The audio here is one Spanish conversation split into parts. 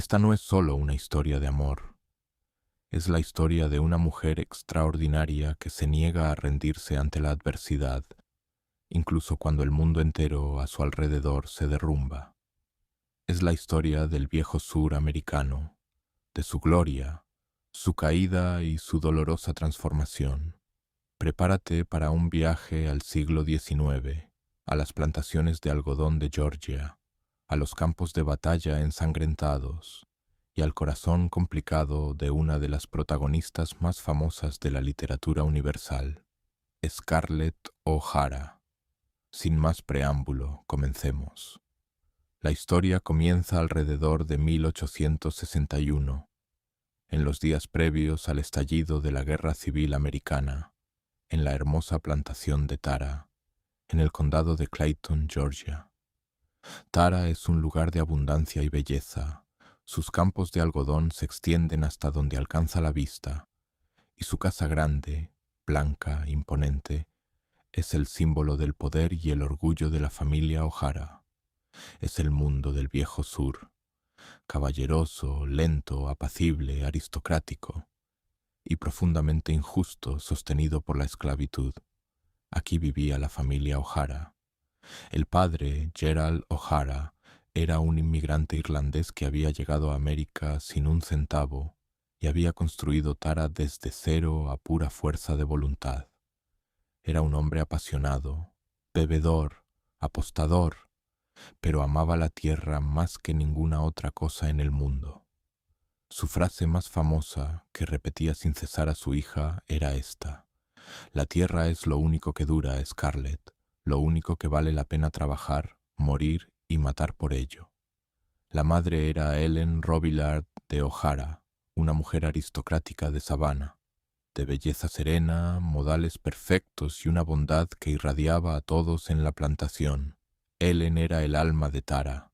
Esta no es solo una historia de amor, es la historia de una mujer extraordinaria que se niega a rendirse ante la adversidad, incluso cuando el mundo entero a su alrededor se derrumba. Es la historia del viejo sur americano, de su gloria, su caída y su dolorosa transformación. Prepárate para un viaje al siglo XIX, a las plantaciones de algodón de Georgia, a los campos de batalla ensangrentados y al corazón complicado de una de las protagonistas más famosas de la literatura universal, Scarlett O'Hara. Sin más preámbulo, comencemos. La historia comienza alrededor de 1861, en los días previos al estallido de la Guerra Civil Americana, en la hermosa plantación de Tara, en el condado de Clayton, Georgia. Tara es un lugar de abundancia y belleza. Sus campos de algodón se extienden hasta donde alcanza la vista, y su casa grande, blanca, imponente, es el símbolo del poder y el orgullo de la familia O'Hara. Es el mundo del viejo sur, caballeroso, lento, apacible, aristocrático y profundamente injusto, sostenido por la esclavitud. Aquí vivía la familia O'Hara. El padre, Gerald O'Hara, era un inmigrante irlandés que había llegado a América sin un centavo y había construido Tara desde cero a pura fuerza de voluntad. Era un hombre apasionado, bebedor, apostador, pero amaba la tierra más que ninguna otra cosa en el mundo. Su frase más famosa, que repetía sin cesar a su hija, era esta: «La tierra es lo único que dura, Scarlett, lo único que vale la pena trabajar, morir y matar por ello». La madre era Ellen Robillard de O'Hara, una mujer aristocrática de Savannah, de belleza serena, modales perfectos y una bondad que irradiaba a todos en la plantación. Ellen era el alma de Tara.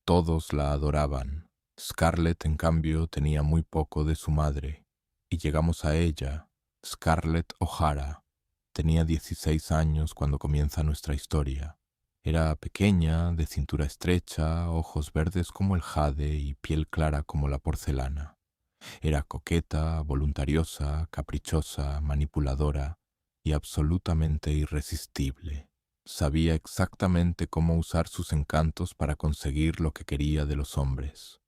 Todos la adoraban. Scarlett, en cambio, tenía muy poco de su madre, y llegamos a ella. Scarlett O'Hara tenía 16 años cuando comienza nuestra historia. Era pequeña, de cintura estrecha, ojos verdes como el jade y piel clara como la porcelana. Era coqueta, voluntariosa, caprichosa, manipuladora y absolutamente irresistible. Sabía exactamente cómo usar sus encantos para conseguir lo que quería de los hombres.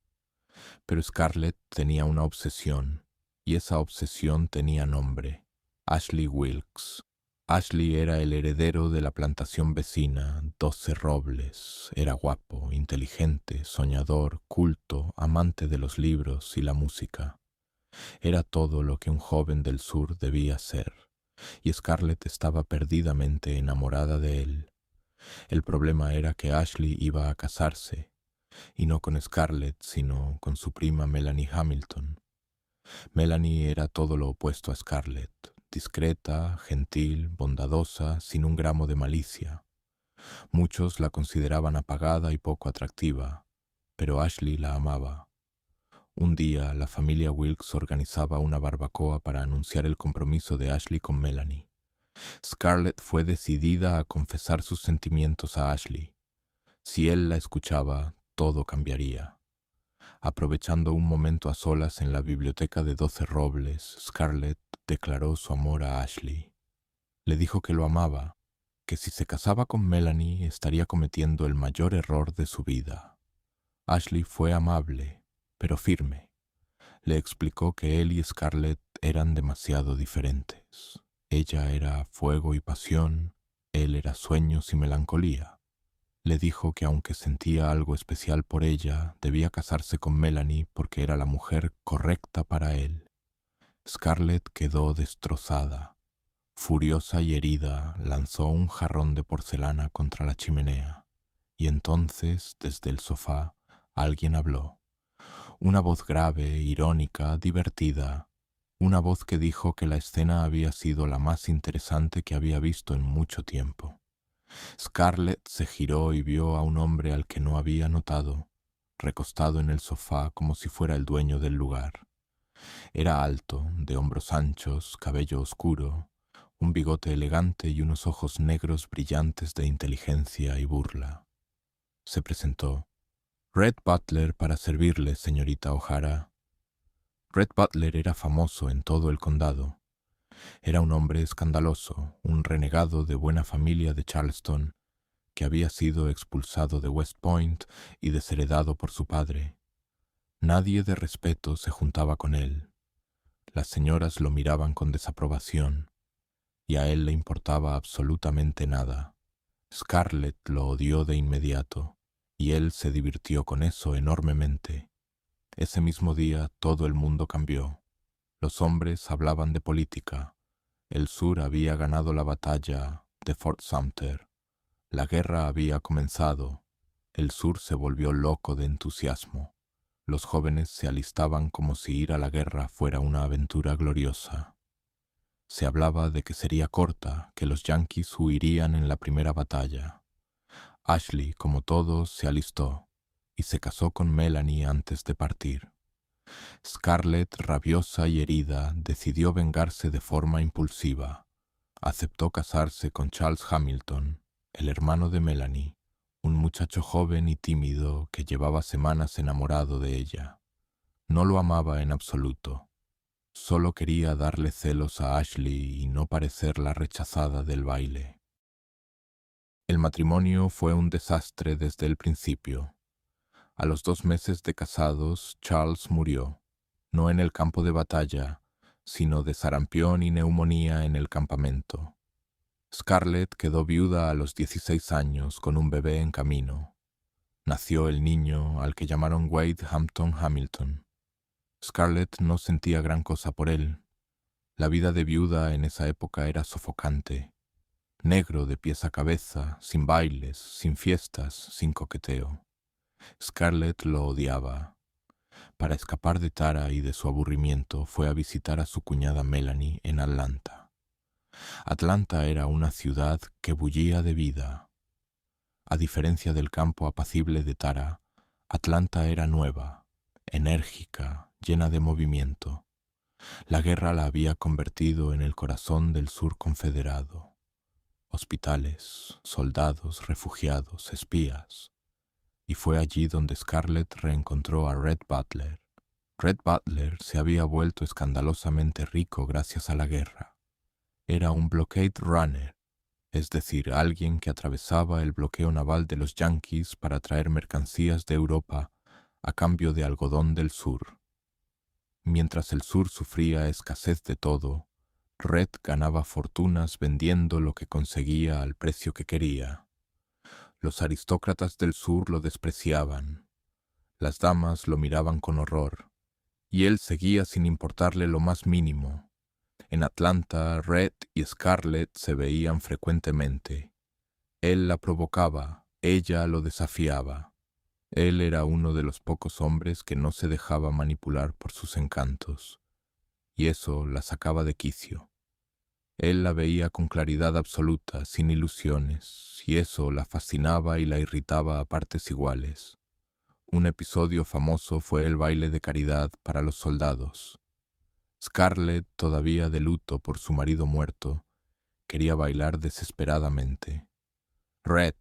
Pero Scarlett tenía una obsesión, y esa obsesión tenía nombre: Ashley Wilkes. Ashley era el heredero de la plantación vecina, 12 Robles. Era guapo, inteligente, soñador, culto, amante de los libros y la música. Era todo lo que un joven del sur debía ser, y Scarlett estaba perdidamente enamorada de él. El problema era que Ashley iba a casarse, y no con Scarlett, sino con su prima Melanie Hamilton. Melanie era todo lo opuesto a Scarlett: discreta, gentil, bondadosa, sin un gramo de malicia. Muchos la consideraban apagada y poco atractiva, pero Ashley la amaba. Un día la familia Wilkes organizaba una barbacoa para anunciar el compromiso de Ashley con Melanie. Scarlett fue decidida a confesar sus sentimientos a Ashley. Si él la escuchaba, todo cambiaría. Aprovechando un momento a solas en la biblioteca de 12 Robles, Scarlett declaró su amor a Ashley. Le dijo que lo amaba, que si se casaba con Melanie estaría cometiendo el mayor error de su vida. Ashley fue amable, pero firme. Le explicó que él y Scarlett eran demasiado diferentes. Ella era fuego y pasión, él era sueños y melancolía. Le dijo que aunque sentía algo especial por ella, debía casarse con Melanie porque era la mujer correcta para él. Scarlett quedó destrozada. Furiosa y herida, lanzó un jarrón de porcelana contra la chimenea. Y entonces, desde el sofá, alguien habló. Una voz grave, irónica, divertida. Una voz que dijo que la escena había sido la más interesante que había visto en mucho tiempo. Scarlett se giró y vio a un hombre al que no había notado, recostado en el sofá como si fuera el dueño del lugar. Era alto, de hombros anchos, cabello oscuro, un bigote elegante y unos ojos negros brillantes de inteligencia y burla. Se presentó. Red Butler para servirle, señorita O'Hara. Red Butler era famoso en todo el condado. Era un hombre escandaloso, un renegado de buena familia de Charleston, que había sido expulsado de West Point y desheredado por su padre. Nadie de respeto se juntaba con él. Las señoras lo miraban con desaprobación, y a él le importaba absolutamente nada. Scarlett lo odió de inmediato, y él se divirtió con eso enormemente. Ese mismo día todo el mundo cambió. Los hombres hablaban de política. El sur había ganado la batalla de Fort Sumter. La guerra había comenzado. El sur se volvió loco de entusiasmo. Los jóvenes se alistaban como si ir a la guerra fuera una aventura gloriosa. Se hablaba de que sería corta, que los yanquis huirían en la primera batalla. Ashley, como todos, se alistó y se casó con Melanie antes de partir. Scarlett, rabiosa y herida, decidió vengarse de forma impulsiva. Aceptó casarse con Charles Hamilton, el hermano de Melanie, un muchacho joven y tímido que llevaba semanas enamorado de ella. No lo amaba en absoluto. Solo quería darle celos a Ashley y no parecer la rechazada del baile. El matrimonio fue un desastre desde el principio. A los 2 meses de casados, Charles murió, no en el campo de batalla, sino de sarampión y neumonía en el campamento. Scarlett quedó viuda a los 16 años con un bebé en camino. Nació el niño al que llamaron Wade Hampton Hamilton. Scarlett no sentía gran cosa por él. La vida de viuda en esa época era sofocante. Negro de pies a cabeza, sin bailes, sin fiestas, sin coqueteo. Scarlett lo odiaba. Para escapar de Tara y de su aburrimiento, fue a visitar a su cuñada Melanie en Atlanta. Atlanta era una ciudad que bullía de vida. A diferencia del campo apacible de Tara, Atlanta era nueva, enérgica, llena de movimiento. La guerra la había convertido en el corazón del sur confederado. Hospitales, soldados, refugiados, espías. Y fue allí donde Scarlett reencontró a Red Butler. Red Butler se había vuelto escandalosamente rico gracias a la guerra. Era un blockade runner, es decir, alguien que atravesaba el bloqueo naval de los yanquis para traer mercancías de Europa a cambio de algodón del sur. Mientras el sur sufría escasez de todo, Red ganaba fortunas vendiendo lo que conseguía al precio que quería. Los aristócratas del sur lo despreciaban. Las damas lo miraban con horror, y él seguía sin importarle lo más mínimo. En Atlanta, Red y Scarlett se veían frecuentemente. Él la provocaba, ella lo desafiaba. Él era uno de los pocos hombres que no se dejaba manipular por sus encantos, y eso la sacaba de quicio. Él la veía con claridad absoluta, sin ilusiones, y eso la fascinaba y la irritaba a partes iguales. Un episodio famoso fue el baile de caridad para los soldados. Scarlett, todavía de luto por su marido muerto, quería bailar desesperadamente. Red,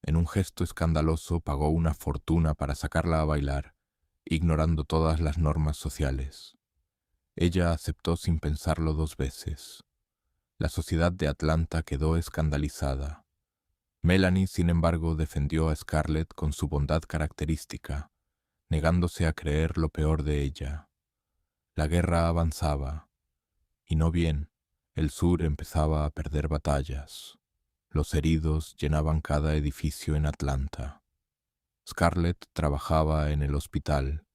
en un gesto escandaloso, pagó una fortuna para sacarla a bailar, ignorando todas las normas sociales. Ella aceptó sin pensarlo 2 veces. La sociedad de Atlanta quedó escandalizada. Melanie, sin embargo, defendió a Scarlett con su bondad característica, negándose a creer lo peor de ella. La guerra avanzaba, y no bien, el sur empezaba a perder batallas. Los heridos llenaban cada edificio en Atlanta. Scarlett trabajaba en el hospital,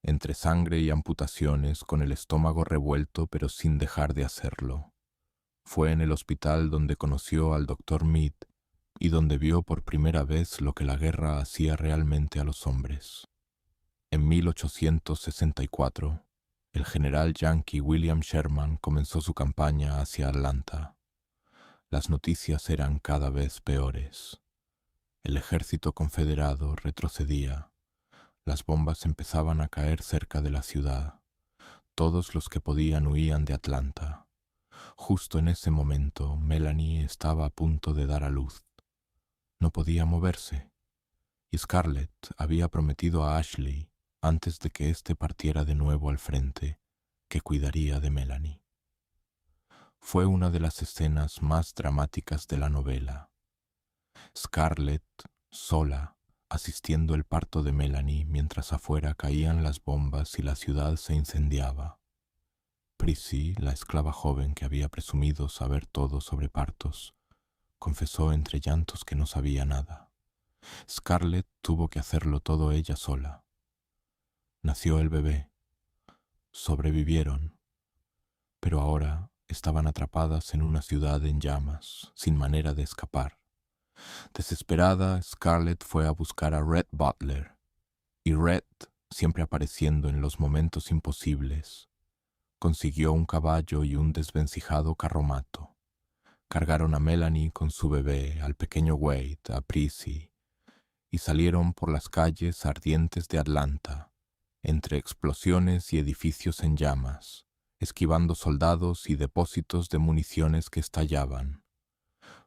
entre sangre y amputaciones, con el estómago revuelto pero sin dejar de hacerlo. Fue en el hospital donde conoció al doctor Meade y donde vio por primera vez lo que la guerra hacía realmente a los hombres. En 1864, el general yankee William Sherman comenzó su campaña hacia Atlanta. Las noticias eran cada vez peores. El ejército confederado retrocedía. Las bombas empezaban a caer cerca de la ciudad. Todos los que podían huían de Atlanta. Justo en ese momento, Melanie estaba a punto de dar a luz. No podía moverse, y Scarlett había prometido a Ashley, antes de que éste partiera de nuevo al frente, que cuidaría de Melanie. Fue una de las escenas más dramáticas de la novela. Scarlett, sola, asistiendo el parto de Melanie mientras afuera caían las bombas y la ciudad se incendiaba. Prissy, la esclava joven que había presumido saber todo sobre partos, confesó entre llantos que no sabía nada. Scarlett tuvo que hacerlo todo ella sola. Nació el bebé. Sobrevivieron. Pero ahora estaban atrapadas en una ciudad en llamas, sin manera de escapar. Desesperada, Scarlett fue a buscar a Red Butler. Y Red, siempre apareciendo en los momentos imposibles, consiguió un caballo y un desvencijado carromato. Cargaron a Melanie con su bebé, al pequeño Wade, a Prissy, y salieron por las calles ardientes de Atlanta, entre explosiones y edificios en llamas, esquivando soldados y depósitos de municiones que estallaban.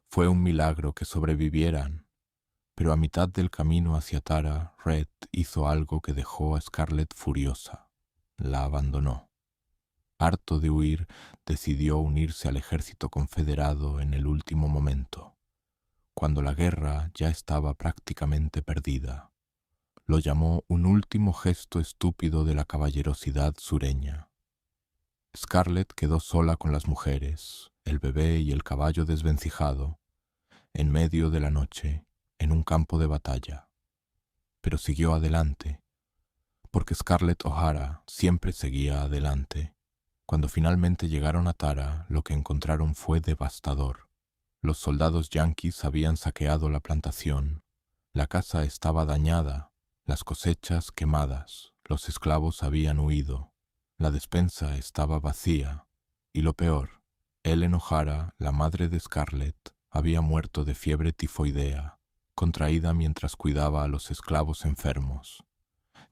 Fue un milagro que sobrevivieran, pero a mitad del camino hacia Tara, Red hizo algo que dejó a Scarlett furiosa. La abandonó. Harto de huir, decidió unirse al ejército confederado en el último momento, cuando la guerra ya estaba prácticamente perdida. Lo llamó un último gesto estúpido de la caballerosidad sureña. Scarlett quedó sola con las mujeres, el bebé y el caballo desvencijado, en medio de la noche, en un campo de batalla. Pero siguió adelante, porque Scarlett O'Hara siempre seguía adelante. Cuando finalmente llegaron a Tara, lo que encontraron fue devastador. Los soldados yanquis habían saqueado la plantación. La casa estaba dañada, las cosechas quemadas, los esclavos habían huido, la despensa estaba vacía, y lo peor, Ellen O'Hara, la madre de Scarlett, había muerto de fiebre tifoidea, contraída mientras cuidaba a los esclavos enfermos.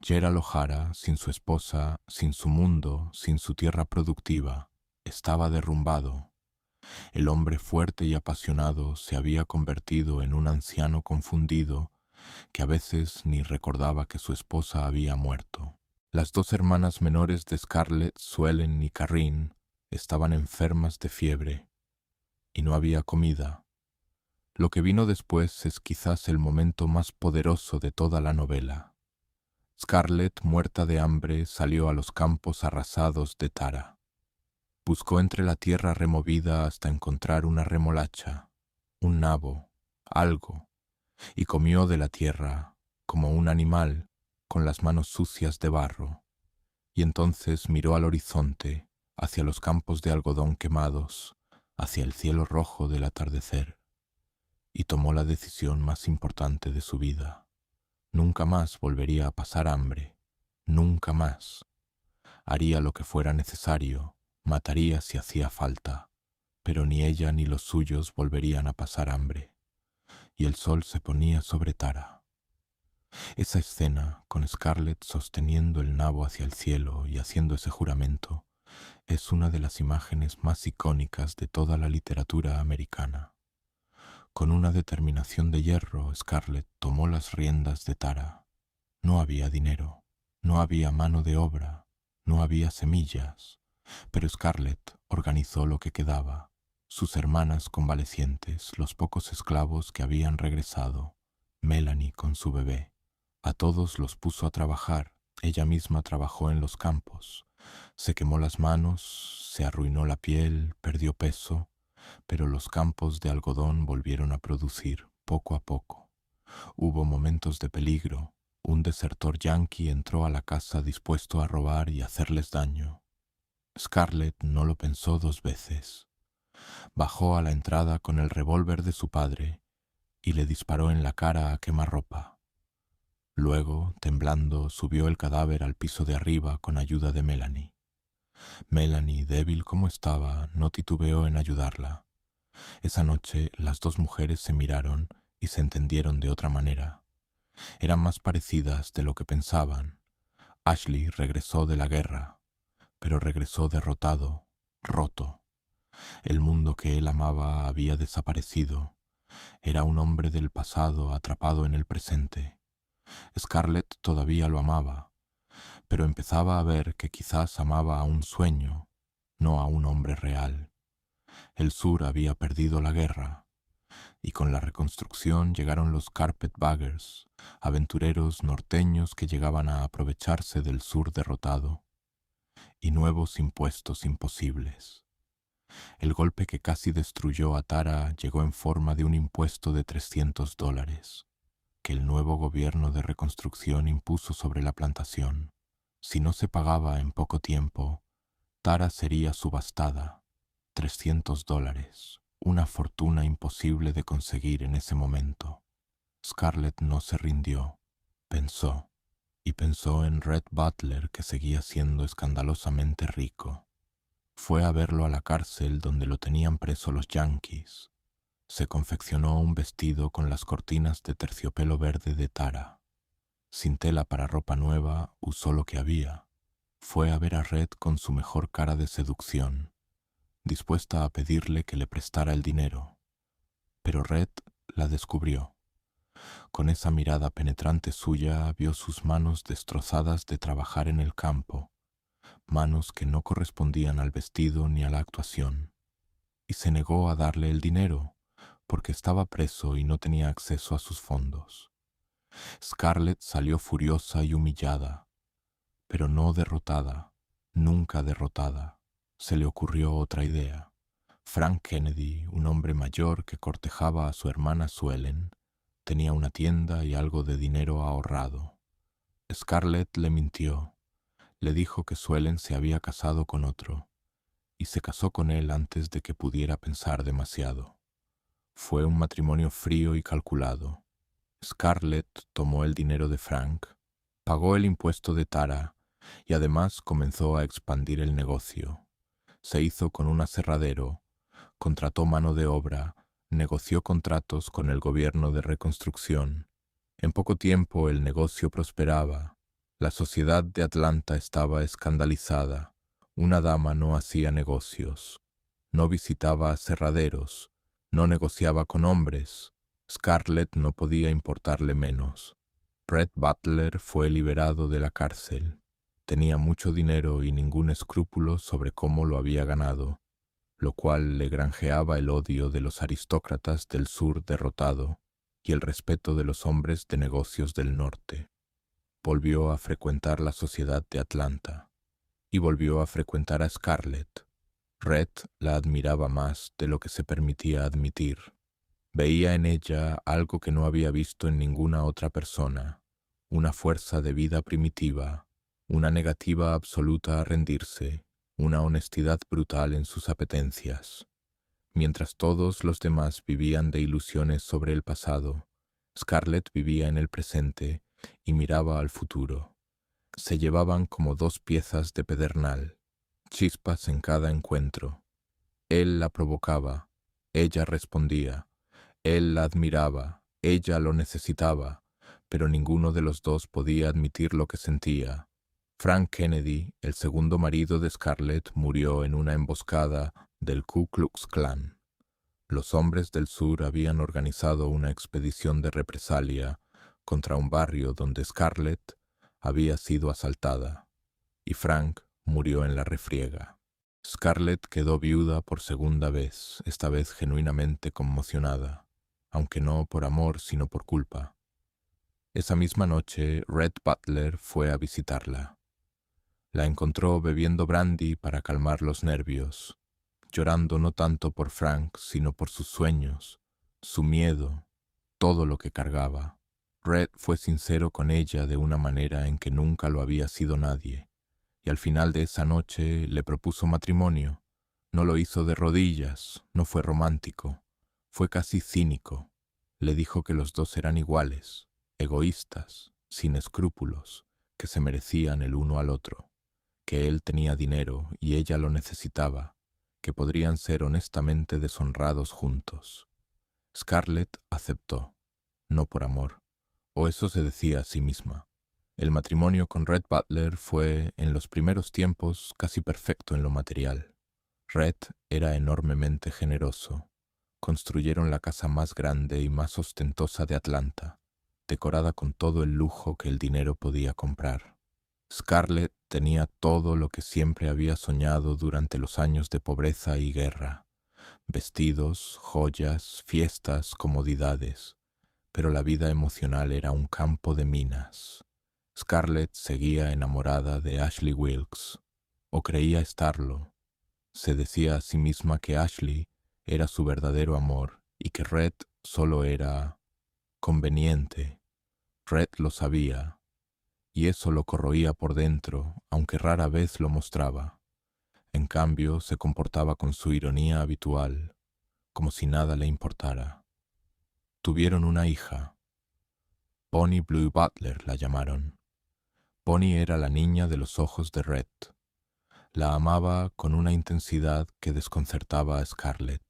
Gerald O'Hara, sin su esposa, sin su mundo, sin su tierra productiva, estaba derrumbado. El hombre fuerte y apasionado se había convertido en un anciano confundido que a veces ni recordaba que su esposa había muerto. Las dos hermanas menores de Scarlett, Suellen y Carrine, estaban enfermas de fiebre y no había comida. Lo que vino después es quizás el momento más poderoso de toda la novela. Scarlett, muerta de hambre, salió a los campos arrasados de Tara. Buscó entre la tierra removida hasta encontrar una remolacha, un nabo, algo, y comió de la tierra, como un animal, con las manos sucias de barro. Y entonces miró al horizonte, hacia los campos de algodón quemados, hacia el cielo rojo del atardecer, y tomó la decisión más importante de su vida. Nunca más volvería a pasar hambre, nunca más. Haría lo que fuera necesario, mataría si hacía falta, pero ni ella ni los suyos volverían a pasar hambre. Y el sol se ponía sobre Tara. Esa escena, con Scarlett sosteniendo el nabo hacia el cielo y haciendo ese juramento, es una de las imágenes más icónicas de toda la literatura americana. Con una determinación de hierro, Scarlett tomó las riendas de Tara. No había dinero, no había mano de obra, no había semillas, pero Scarlett organizó lo que quedaba, sus hermanas convalecientes, los pocos esclavos que habían regresado, Melanie con su bebé. A todos los puso a trabajar, ella misma trabajó en los campos. Se quemó las manos, se arruinó la piel, perdió peso, pero los campos de algodón volvieron a producir poco a poco. Hubo momentos de peligro. Un desertor yanqui entró a la casa dispuesto a robar y hacerles daño. Scarlett no lo pensó dos veces. Bajó a la entrada con el revólver de su padre y le disparó en la cara a quemarropa. Luego, temblando, subió el cadáver al piso de arriba con ayuda de Melanie. Melanie, débil como estaba, no titubeó en ayudarla. Esa noche las dos mujeres se miraron y se entendieron de otra manera. Eran más parecidas de lo que pensaban. Ashley regresó de la guerra, pero regresó derrotado, roto. El mundo que él amaba había desaparecido. Era un hombre del pasado atrapado en el presente. Scarlett todavía lo amaba, pero empezaba a ver que quizás amaba a un sueño, no a un hombre real. El sur había perdido la guerra, y con la reconstrucción llegaron los carpetbaggers, aventureros norteños que llegaban a aprovecharse del sur derrotado, y nuevos impuestos imposibles. El golpe que casi destruyó a Tara llegó en forma de un impuesto de $300 que el nuevo gobierno de reconstrucción impuso sobre la plantación. Si no se pagaba en poco tiempo, Tara sería subastada. $300, una fortuna imposible de conseguir en ese momento. Scarlett no se rindió. Pensó, y pensó en Red Butler, que seguía siendo escandalosamente rico. Fue a verlo a la cárcel donde lo tenían preso los yanquis. Se confeccionó un vestido con las cortinas de terciopelo verde de Tara. Sin tela para ropa nueva, usó lo que había. Fue a ver a Red con su mejor cara de seducción, dispuesta a pedirle que le prestara el dinero. Pero Red la descubrió. Con esa mirada penetrante suya vio sus manos destrozadas de trabajar en el campo, manos que no correspondían al vestido ni a la actuación, y se negó a darle el dinero, porque estaba preso y no tenía acceso a sus fondos. Scarlett salió furiosa y humillada, pero no derrotada, nunca derrotada. Se le ocurrió otra idea. Frank Kennedy, un hombre mayor que cortejaba a su hermana Suellen, tenía una tienda y algo de dinero ahorrado. Scarlett le mintió. Le dijo que Suellen se había casado con otro, y se casó con él antes de que pudiera pensar demasiado. Fue un matrimonio frío y calculado. Scarlett tomó el dinero de Frank, pagó el impuesto de Tara y además comenzó a expandir el negocio. Se hizo con un aserradero, contrató mano de obra, negoció contratos con el gobierno de reconstrucción. En poco tiempo el negocio prosperaba. La sociedad de Atlanta estaba escandalizada. Una dama no hacía negocios, no visitaba aserraderos, no negociaba con hombres. Scarlett no podía importarle menos. Red Butler fue liberado de la cárcel. Tenía mucho dinero y ningún escrúpulo sobre cómo lo había ganado, lo cual le granjeaba el odio de los aristócratas del sur derrotado y el respeto de los hombres de negocios del norte. Volvió a frecuentar la sociedad de Atlanta y volvió a frecuentar a Scarlett. Red la admiraba más de lo que se permitía admitir. Veía en ella algo que no había visto en ninguna otra persona, una fuerza de vida primitiva, una negativa absoluta a rendirse, una honestidad brutal en sus apetencias. Mientras todos los demás vivían de ilusiones sobre el pasado, Scarlett vivía en el presente y miraba al futuro. Se llevaban como dos piezas de pedernal, chispas en cada encuentro. Él la provocaba, ella respondía. Él la admiraba, ella lo necesitaba, pero ninguno de los dos podía admitir lo que sentía. Frank Kennedy, el segundo marido de Scarlett, murió en una emboscada del Ku Klux Klan. Los hombres del sur habían organizado una expedición de represalia contra un barrio donde Scarlett había sido asaltada, y Frank murió en la refriega. Scarlett quedó viuda por segunda vez, esta vez genuinamente conmocionada, aunque no por amor sino por culpa. Esa misma noche Red Butler fue a visitarla. La encontró bebiendo brandy para calmar los nervios, llorando no tanto por Frank sino por sus sueños, su miedo, todo lo que cargaba. Red fue sincero con ella de una manera en que nunca lo había sido nadie, y al final de esa noche le propuso matrimonio. No lo hizo de rodillas, no fue romántico, fue casi cínico. Le dijo que los dos eran iguales, egoístas, sin escrúpulos, que se merecían el uno al otro, que él tenía dinero y ella lo necesitaba, que podrían ser honestamente deshonrados juntos. Scarlett aceptó, no por amor, o eso se decía a sí misma. El matrimonio con Red Butler fue, en los primeros tiempos, casi perfecto en lo material. Red era enormemente generoso. Construyeron la casa más grande y más ostentosa de Atlanta. decorada con todo el lujo que el dinero podía comprar. Scarlett tenía todo lo que siempre había soñado durante los años de pobreza y guerra: vestidos, joyas, fiestas, comodidades, pero la vida emocional era un campo de minas. Scarlett seguía enamorada de Ashley Wilkes, o creía estarlo. Se decía a sí misma que Ashley era su verdadero amor y que Red solo era conveniente. Red lo sabía, y eso lo corroía por dentro, aunque rara vez lo mostraba. En cambio, se comportaba con su ironía habitual, como si nada le importara. Tuvieron una hija. Bonnie Blue Butler la llamaron. Bonnie era la niña de los ojos de Red. La amaba con una intensidad que desconcertaba a Scarlett.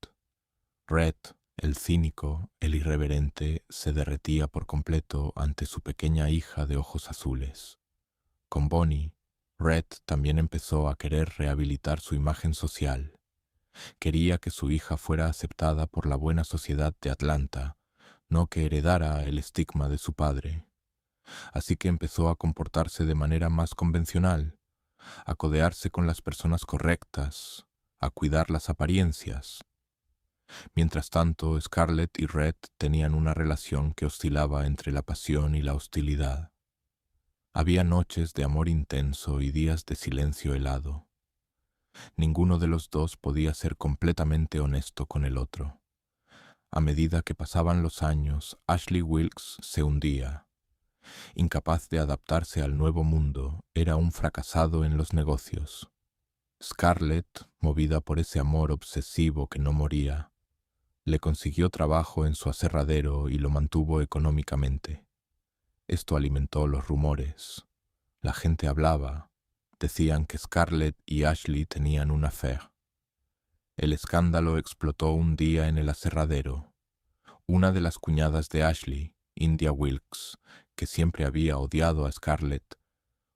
Red, el cínico, el irreverente, se derretía por completo ante su pequeña hija de ojos azules. Con Bonnie, Red también empezó a querer rehabilitar su imagen social. Quería que su hija fuera aceptada por la buena sociedad de Atlanta, no que heredara el estigma de su padre. Así que empezó a comportarse de manera más convencional, a codearse con las personas correctas, a cuidar las apariencias. Mientras tanto, Scarlett y Red tenían una relación que oscilaba entre la pasión y la hostilidad. Había noches de amor intenso y días de silencio helado. Ninguno de los dos podía ser completamente honesto con el otro. A medida que pasaban los años, Ashley Wilkes se hundía. Incapaz de adaptarse al nuevo mundo, era un fracasado en los negocios. Scarlett, movida por ese amor obsesivo que no moría, le consiguió trabajo en su aserradero y lo mantuvo económicamente. Esto alimentó los rumores. La gente hablaba. Decían que Scarlett y Ashley tenían una affaire. El escándalo explotó un día en el aserradero. Una de las cuñadas de Ashley, India Wilkes, que siempre había odiado a Scarlett,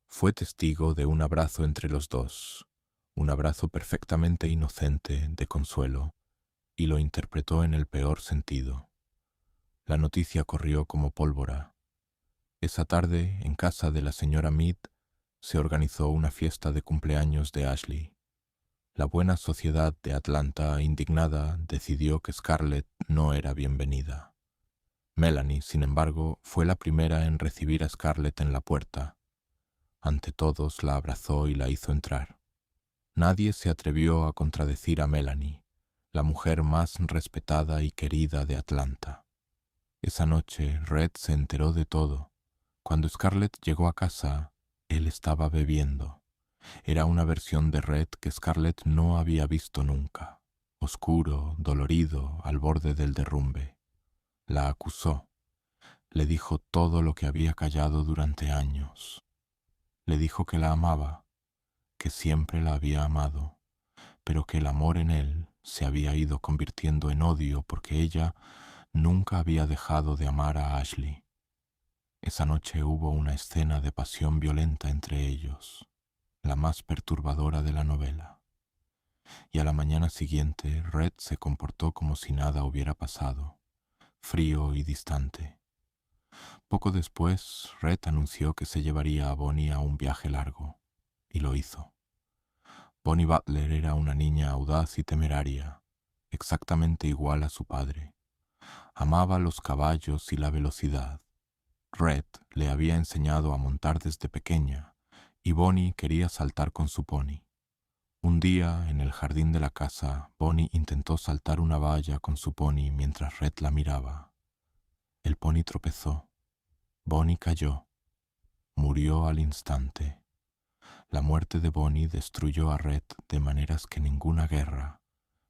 fue testigo de un abrazo entre los dos, un abrazo perfectamente inocente, de consuelo, y lo interpretó en el peor sentido. La noticia corrió como pólvora. Esa tarde, en casa de la señora Mead, se organizó una fiesta de cumpleaños de Ashley. La buena sociedad de Atlanta, indignada, decidió que Scarlett no era bienvenida. Melanie, sin embargo, fue la primera en recibir a Scarlett en la puerta. Ante todos la abrazó y la hizo entrar. Nadie se atrevió a contradecir a Melanie, la mujer más respetada y querida de Atlanta. Esa noche Red se enteró de todo. Cuando Scarlett llegó a casa, él estaba bebiendo. Era una versión de Red que Scarlett no había visto nunca. Oscuro, dolorido, al borde del derrumbe. La acusó. Le dijo todo lo que había callado durante años. Le dijo que la amaba, que siempre la había amado, pero que el amor en él se había ido convirtiendo en odio porque ella nunca había dejado de amar a Ashley. Esa noche hubo una escena de pasión violenta entre ellos, la más perturbadora de la novela. Y a la mañana siguiente Red se comportó como si nada hubiera pasado, frío y distante. Poco después, Red anunció que se llevaría a Bonnie a un viaje largo, y lo hizo. Bonnie Butler era una niña audaz y temeraria, exactamente igual a su padre. Amaba los caballos y la velocidad. Red le había enseñado a montar desde pequeña, y Bonnie quería saltar con su pony. Un día, en el jardín de la casa, Bonnie intentó saltar una valla con su pony mientras Red la miraba. El pony tropezó. Bonnie cayó. Murió al instante. La muerte de Bonnie destruyó a Red de maneras que ninguna guerra,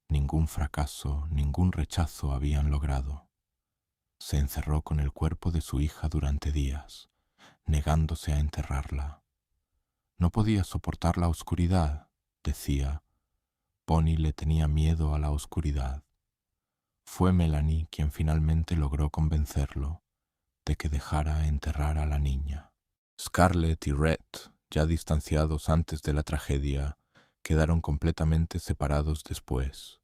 ningún fracaso, ningún rechazo habían logrado. Se encerró con el cuerpo de su hija durante días, negándose a enterrarla. No podía soportar la oscuridad, decía. Bonnie le tenía miedo a la oscuridad. Fue Melanie quien finalmente logró convencerlo de que dejara enterrar a la niña. Scarlett y Red, ya distanciados antes de la tragedia, quedaron completamente separados después.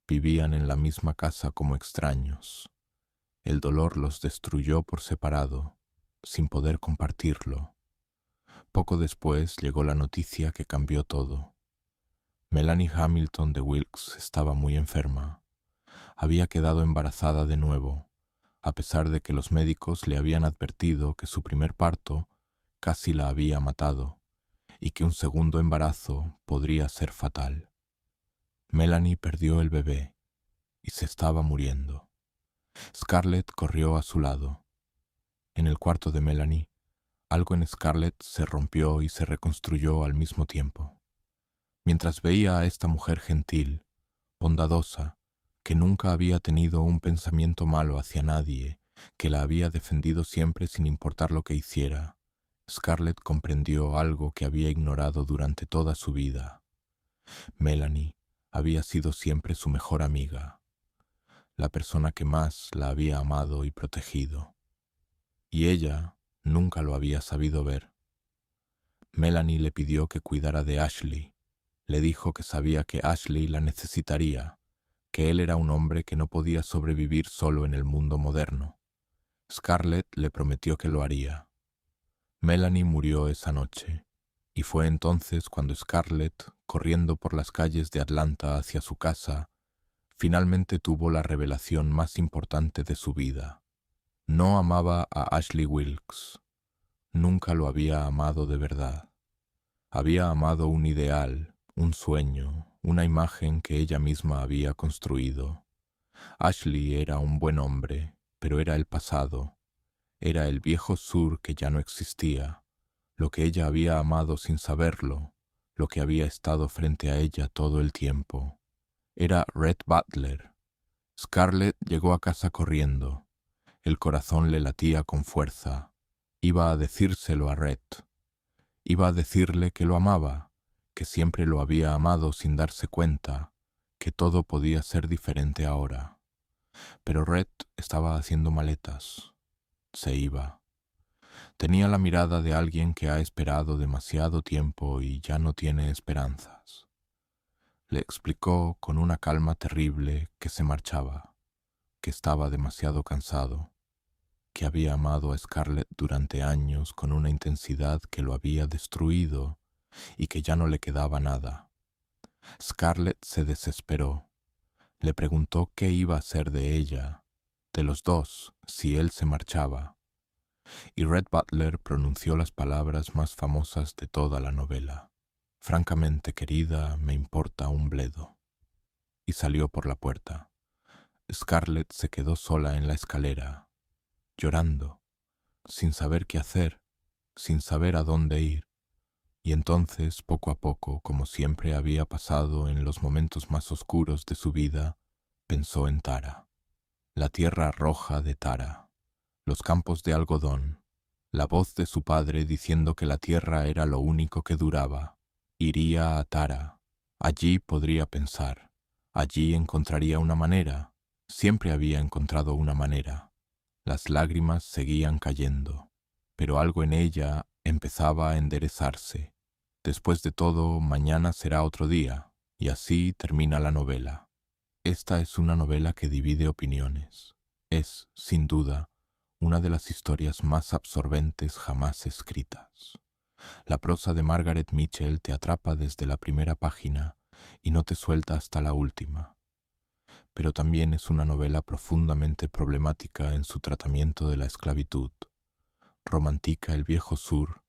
Vivían en la misma casa como extraños. El dolor los destruyó por separado, sin poder compartirlo. Poco después llegó la noticia que cambió todo. Melanie Hamilton de Wilkes estaba muy enferma. Había quedado embarazada de nuevo, a pesar de que los médicos le habían advertido que su primer parto casi la había matado y que un segundo embarazo podría ser fatal. Melanie perdió el bebé y se estaba muriendo. Scarlett corrió a su lado. En el cuarto de Melanie, algo en Scarlett se rompió y se reconstruyó al mismo tiempo. Mientras veía a esta mujer gentil, bondadosa, que nunca había tenido un pensamiento malo hacia nadie, que la había defendido siempre sin importar lo que hiciera, Scarlett comprendió algo que había ignorado durante toda su vida. Melanie había sido siempre su mejor amiga, la persona que más la había amado y protegido. Y ella nunca lo había sabido ver. Melanie le pidió que cuidara de Ashley. Le dijo que sabía que Ashley la necesitaría, que él era un hombre que no podía sobrevivir solo en el mundo moderno. Scarlett le prometió que lo haría. Melanie murió esa noche, y fue entonces cuando Scarlett, corriendo por las calles de Atlanta hacia su casa, finalmente tuvo la revelación más importante de su vida. No amaba a Ashley Wilkes. Nunca lo había amado de verdad. Había amado un ideal, un sueño, una imagen que ella misma había construido. Ashley era un buen hombre, pero era el pasado. Era el viejo Sur que ya no existía, lo que ella había amado sin saberlo, lo que había estado frente a ella todo el tiempo. Era Rhett Butler. Scarlett llegó a casa corriendo. El corazón le latía con fuerza. Iba a decírselo a Rhett. Iba a decirle que lo amaba, que siempre lo había amado sin darse cuenta, que todo podía ser diferente ahora. Pero Rhett estaba haciendo maletas. Se iba. Tenía la mirada de alguien que ha esperado demasiado tiempo y ya no tiene esperanzas. Le explicó con una calma terrible que se marchaba, que estaba demasiado cansado, que había amado a Scarlett durante años con una intensidad que lo había destruido y que ya no le quedaba nada. Scarlett se desesperó. Le preguntó qué iba a ser de ella, de los dos, si él se marchaba. Y Rhett Butler pronunció las palabras más famosas de toda la novela. Francamente, querida, me importa un bledo. Y salió por la puerta. Scarlett se quedó sola en la escalera, llorando, sin saber qué hacer, sin saber a dónde ir. Y entonces, poco a poco, como siempre había pasado en los momentos más oscuros de su vida, pensó en Tara. La tierra roja de Tara, los campos de algodón, la voz de su padre diciendo que la tierra era lo único que duraba. Iría a Tara. Allí podría pensar. Allí encontraría una manera. Siempre había encontrado una manera. Las lágrimas seguían cayendo, pero algo en ella empezaba a enderezarse. Después de todo, mañana será otro día, y así termina la novela. Esta es una novela que divide opiniones. Es, sin duda, una de las historias más absorbentes jamás escritas. La prosa de Margaret Mitchell te atrapa desde la primera página y no te suelta hasta la última. Pero también es una novela profundamente problemática en su tratamiento de la esclavitud. Romantica el viejo sur,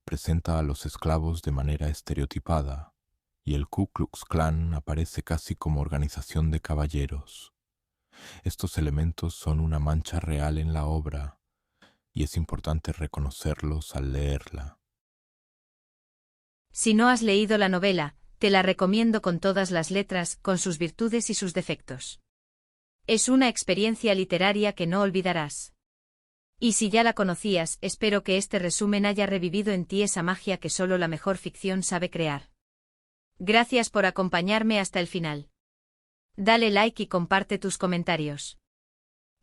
presenta a los esclavos de manera estereotipada, y el Ku Klux Klan aparece casi como organización de caballeros. Estos elementos son una mancha real en la obra, y es importante reconocerlos al leerla. Si no has leído la novela, te la recomiendo con todas las letras, con sus virtudes y sus defectos. Es una experiencia literaria que no olvidarás. Y si ya la conocías, espero que este resumen haya revivido en ti esa magia que solo la mejor ficción sabe crear. Gracias por acompañarme hasta el final. Dale like y comparte tus comentarios.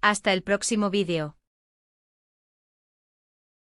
Hasta el próximo vídeo.